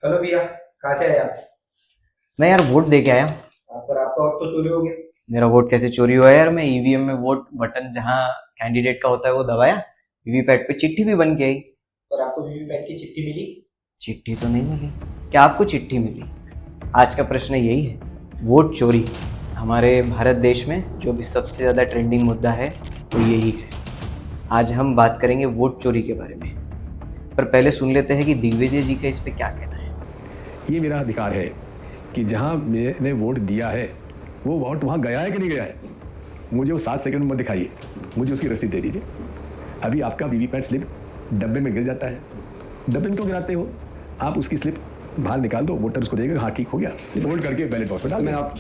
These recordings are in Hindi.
हेलो भैया, कहाँ से आए आप? मैं यार वोट दे के आया। पर आपका वोट तो चोरी हो गया। मेरा वोट कैसे चोरी हुआ यार? मैं ईवीएम में वोट बटन जहाँ कैंडिडेट का होता है वो दबाया, वीवीपैट पे चिट्ठी भी बन के आई। पर आपको वीवीपैट की चिट्ठी मिली? चिट्ठी तो नहीं मिली। क्या आपको चिट्ठी मिली? आज का प्रश्न यही है। वोट चोरी हमारे भारत देश में जो भी सबसे ज़्यादा ट्रेंडिंग मुद्दा है वो यही है। आज हम बात करेंगे वोट चोरी के बारे में, पर पहले सुन लेते हैं कि दिग्विजय जी का इस पे क्या कहना है। ये मेरा अधिकार है कि जहाँ मैंने वोट दिया है वो वोट वहाँ गया है कि नहीं गया है, मुझे वो 7 सेकंड में दिखाइए, मुझे उसकी रसीद दे दीजिए। अभी आपका वीवीपैट स्लिप डब्बे में गिर जाता है, डब्बे में क्यों गिराते हो? आप उसकी स्लिप बाहर निकाल दो, वोटर उसको देगा, हाँ ठीक हो गया, फोल्ड करके बैलेट बॉक्स में डाल। मैं आप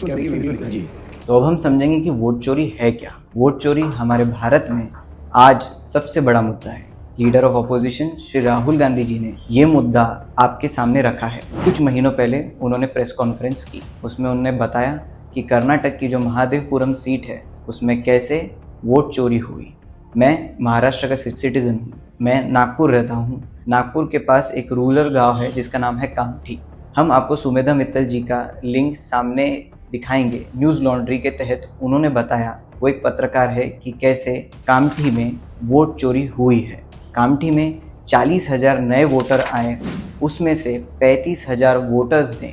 जी। तो अब हम समझेंगे कि वोट चोरी है क्या। वोट चोरी हमारे भारत में आज सबसे बड़ा मुद्दा है। Leader of opposition Shri Rahul Gandhi ji ने ये मुद्दा आपके सामने रखा है। कुछ महीनों पहले उन्होंने प्रेस कॉन्फ्रेंस की, उसमें उन्होंने बताया कि कर्नाटक की जो महादेवपुरम सीट है उसमें कैसे वोट चोरी हुई। मैं महाराष्ट्र का सिटीजन हूँ, मैं नागपुर रहता हूँ। नागपुर के पास एक रूरल गांव है जिसका नाम है कामठी। हम आपको सुमेधा मित्तल जी का लिंक सामने दिखाएंगे। न्यूज़ लॉन्ड्री के तहत उन्होंने बताया, वो एक पत्रकार है, कि कैसे कामठी में वोट चोरी हुई है। कामठी में 40,000 नए वोटर आए, उसमें से 35,000 वोटर्स ने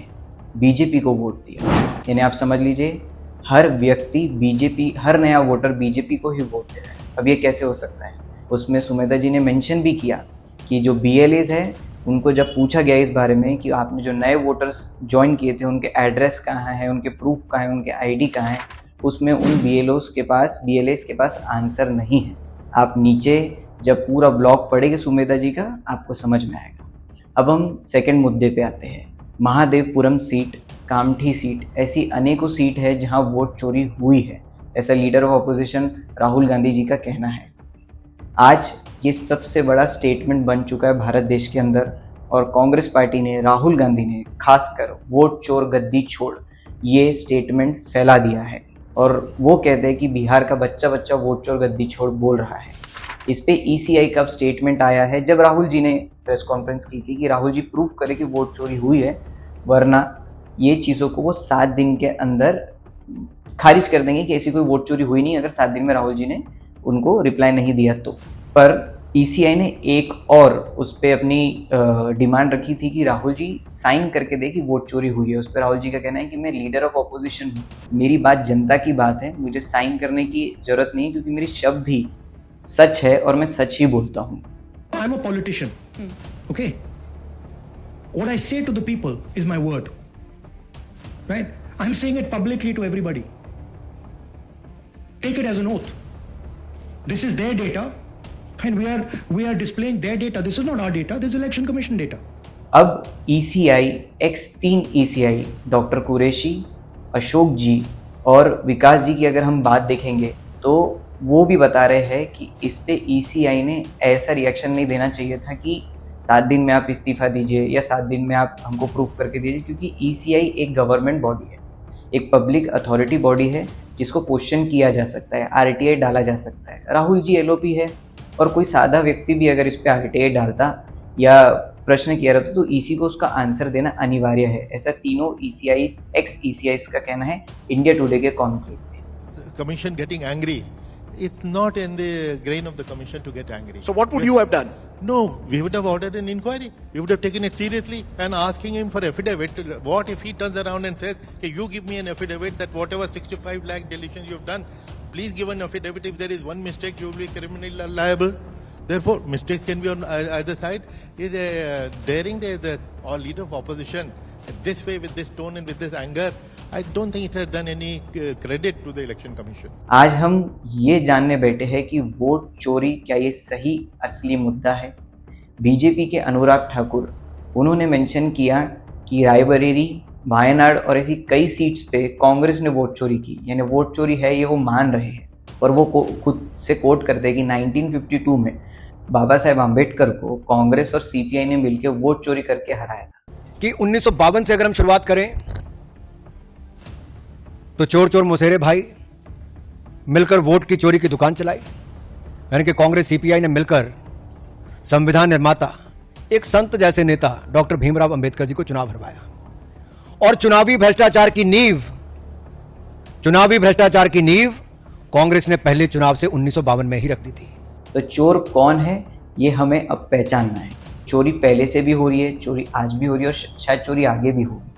बीजेपी को वोट दिया। यानी आप समझ लीजिए हर व्यक्ति बीजेपी, हर नया वोटर बीजेपी को ही वोट दे रहा है। अब ये कैसे हो सकता है? उसमें सुमेधा जी ने मेंशन भी किया कि जो BLAs है उनको जब पूछा गया इस बारे में कि आपने जो नए वोटर्स ज्वाइन किए थे उनके एड्रेस कहाँ है, उनके प्रूफ कहाँ है, उनके ID कहाँ है, उसमें उन BLAs के पास आंसर नहीं है। आप नीचे जब पूरा ब्लॉग पढ़ेंगे सुमेधा जी का, आपको समझ में आएगा। अब हम सेकंड मुद्दे पे आते हैं। महादेवपुरम सीट, कामठी सीट, ऐसी अनेकों सीट है जहां वोट चोरी हुई है, ऐसा leader of opposition Rahul Gandhi ji का कहना है। आज ये सबसे बड़ा स्टेटमेंट बन चुका है भारत देश के अंदर, और कांग्रेस पार्टी ने, राहुल गांधी ने खासकर वोट चोर गद्दी छोड़ ये स्टेटमेंट फैला दिया है। और वो कहते हैं कि बिहार का बच्चा बच्चा वोट चोर गद्दी छोड़ बोल रहा है। इस पे ECI का स्टेटमेंट आया है जब राहुल जी ने प्रेस कॉन्फ्रेंस की थी कि राहुल जी प्रूफ करे कि वोट चोरी हुई है, वरना ये चीज़ों को वो 7 दिन के अंदर खारिज कर देंगे कि ऐसी कोई वोट चोरी हुई नहीं, अगर 7 दिन में राहुल जी ने उनको रिप्लाई नहीं दिया तो। पर ECI ने एक और उस पर अपनी डिमांड रखी थी कि राहुल जी साइन करके दे कि वोट चोरी हुई है। उस पर राहुल जी का कहना है कि मैं लीडर ऑफ अपोजिशन हूँ, मेरी बात जनता की बात है, मुझे साइन करने की जरूरत नहीं, क्योंकि मेरी शब्द ही सच है और मैं सच ही बोलता हूँ। I'm a politician. Okay? What I say to the people is my word. Right? I'm saying it publicly to everybody. Take it as an oath. This is their data, and we are displaying their data. This is not our data. This is Election Commission data. अब ECI, X3 ECI, doctor Qureshi, Ashok ji और विकास जी की अगर हम बात देखेंगे तो वो भी बता रहे हैं कि इस पे ECI ने ऐसा रिएक्शन नहीं देना चाहिए था कि 7 दिन में आप इस्तीफा दीजिए या 7 दिन में आप हमको प्रूफ करके दीजिए, क्योंकि ECI एक गवर्नमेंट बॉडी है, एक पब्लिक अथॉरिटी बॉडी है जिसको क्वेश्चन किया जा सकता है, RTI डाला जा सकता है। राहुल जी LOP है, और कोई सादा व्यक्ति भी अगर इस पे RTI डालता या प्रश्न किया रहता तो EC को उसका आंसर देना अनिवार्य है। ऐसा तीनों ECIs, ex-ECIs का कहना है इंडिया टुडे के कॉन्क्लेव में। Commission getting angry. It's not in the grain of the commission to get angry. So what would you have done? No, we would have ordered an inquiry. We would have taken it seriously and asking him for affidavit. What if he turns around and says, okay, you give me an affidavit that whatever 65 lakh deletions you've done, please give an affidavit. If there is one mistake, you will be criminally liable. Therefore, mistakes can be on either side. Is daring the or leader of opposition this way, with this tone and with this anger, I don't think it has done any credit to the election commission. आज हम ये जानने बैठे हैं कि वोट चोरी क्या ये सही असली मुद्दा है। बीजेपी के अनुराग ठाकुर, उन्होंने मेंशन किया कि रायबरेली, वायनाड और ऐसी कई सीट्स पे कांग्रेस ने वोट चोरी की, यानी वोट चोरी है ये वो मान रहे हैं। और वो खुद से कोट करते हैं कि 1952 में बाबा साहेब आम्बेडकर को कांग्रेस और CPI ने मिलकर वोट चोरी करके हराया था। कि 1952 से अगर हम शुरुआत करें तो चोर चोर मुसेरे भाई मिलकर वोट की चोरी की दुकान चलाई, यानी कि कांग्रेस CPI ने मिलकर संविधान निर्माता एक संत जैसे नेता डॉक्टर भीमराव अंबेडकर जी को चुनाव हरवाया और चुनावी भ्रष्टाचार की नींव कांग्रेस ने पहले चुनाव से 1952 में ही रख दी थी। तो चोर कौन है ये हमें अब पहचानना है। चोरी पहले से भी हो रही है, चोरी आज भी हो रही है और शायद चोरी आगे भी होगी।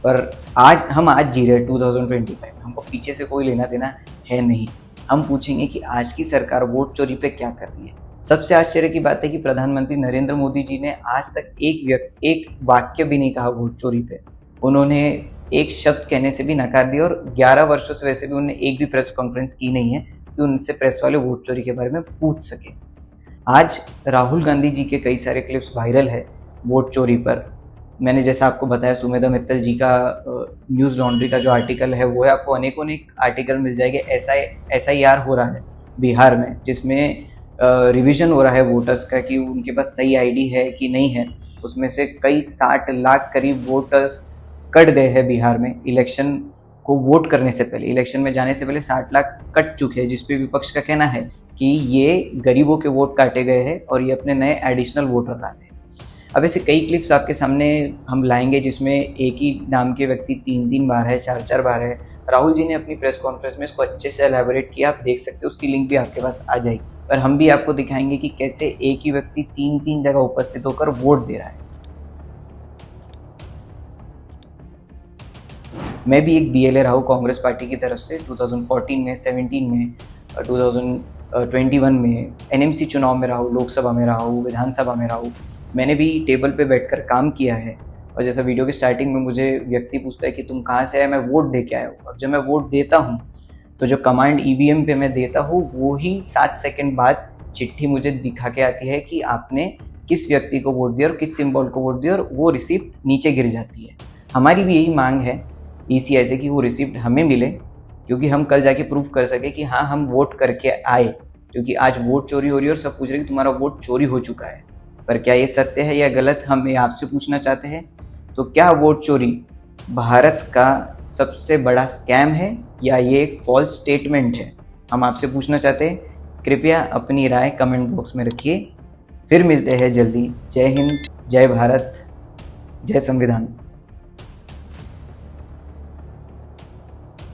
पर आज जी रहे हैं 2025, हमको पीछे से कोई लेना देना है नहीं। हम पूछेंगे कि आज की सरकार वोट चोरी पे क्या कर रही है। सबसे आश्चर्य की बात है कि प्रधानमंत्री नरेंद्र मोदी जी ने आज तक एक वाक्य भी नहीं कहा वोट चोरी पे। उन्होंने एक शब्द कहने से भी नकार दिया और 11 वर्षों से वैसे भी उन्होंने एक भी प्रेस कॉन्फ्रेंस की नहीं है कि उनसे प्रेस वाले वोट चोरी के बारे में पूछ सके। आज राहुल गांधी जी के कई सारे क्लिप्स वायरल है वोट चोरी पर। मैंने जैसा आपको बताया सुमेधा मित्तल जी का न्यूज़ लॉन्ड्री का जो आर्टिकल है वो है, आपको अनेकों आर्टिकल मिल जाएंगे। SIR हो रहा है बिहार में, जिसमें रिवीजन हो रहा है वोटर्स का कि उनके पास सही ID है कि नहीं है। उसमें से कई 60 लाख करीब वोटर्स कट गए हैं बिहार में। इलेक्शन को वोट करने से पहले, इलेक्शन में जाने से पहले 60 लाख कट चुके हैं, जिसपे विपक्ष का कहना है कि ये गरीबों के वोट काटे गए हैं और ये अपने नए एडिशनल वोटर लाते हैं। अब ऐसे कई क्लिप्स आपके सामने हम लाएंगे जिसमें एक ही नाम के व्यक्ति 3 बार है, 4 बार है। राहुल जी ने अपनी प्रेस कॉन्फ्रेंस में इसको अच्छे से एलैबोरेट किया, आप देख सकते हो, उसकी लिंक भी आपके पास आ जाएगी। पर हम भी आपको दिखाएंगे कि कैसे एक ही व्यक्ति 3 जगह उपस्थित होकर वोट दे रहा है। मैं भी एक BLA रहा हूँ कांग्रेस पार्टी की तरफ से 2014 में, 17 में, 2021 में NMC चुनाव में रहा हूँ, लोकसभा में रहा हूँ, विधानसभा में रहा हूँ। मैंने भी टेबल पे बैठकर काम किया है। और जैसा वीडियो के स्टार्टिंग में मुझे व्यक्ति पूछता है कि तुम कहाँ से आए, मैं वोट दे के आया हूँ। और जब मैं वोट देता हूँ तो जो कमांड EVM पे मैं देता हूँ वो ही 7 सेकंड बाद चिट्ठी मुझे दिखा के आती है कि आपने किस व्यक्ति को वोट दिया और किस सिंबल को वोट दिया, और वो रिसिप्ट नीचे गिर जाती है। हमारी भी यही मांग है ECI से कि वो रिसिप्ट हमें मिले, क्योंकि हम कल जाके प्रूफ कर सके कि हाँ हम वोट करके आए। क्योंकि आज वोट चोरी हो रही है और सब पूछ रहे कि तुम्हारा वोट चोरी हो चुका है। पर क्या ये सत्य है या गलत, हम ये आपसे पूछना चाहते हैं। तो क्या वोट चोरी भारत का सबसे बड़ा स्कैम है या ये एक फॉल्स स्टेटमेंट है, हम आपसे पूछना चाहते हैं। कृपया अपनी राय कमेंट बॉक्स में रखिए। फिर मिलते हैं जल्दी। जय हिंद, जय भारत, जय संविधान।